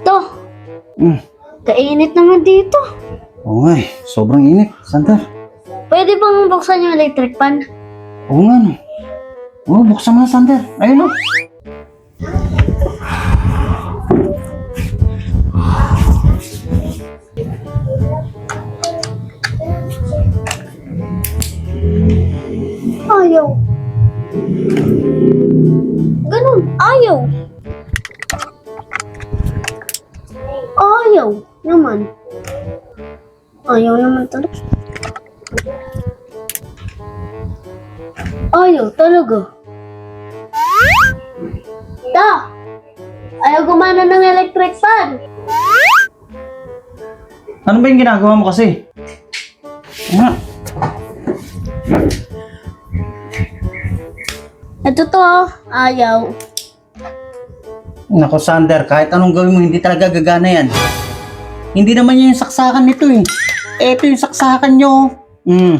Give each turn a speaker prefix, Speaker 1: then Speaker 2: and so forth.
Speaker 1: To, kainit naman dito.
Speaker 2: Oo nga eh, sobrang init. Sander.
Speaker 1: Pwede bang buksan yung electric fan?
Speaker 2: Oo nga no. Oo, buksan mo na, Sander. Ayun o.
Speaker 1: Ayaw. Ganun, ayaw. Ayaw naman. Ayaw naman talaga. Ayaw talaga. Da! Ayaw gumana ng electric fan.
Speaker 2: Ano ba yung ginagawa mo kasi? Nga.
Speaker 1: Ito to, ayaw.
Speaker 2: Nako, Sander, kahit anong gawin mo, hindi talaga gagana yan. Hindi naman yan yung saksakan nito eh. Ito yung saksakan nyo.
Speaker 1: Nye.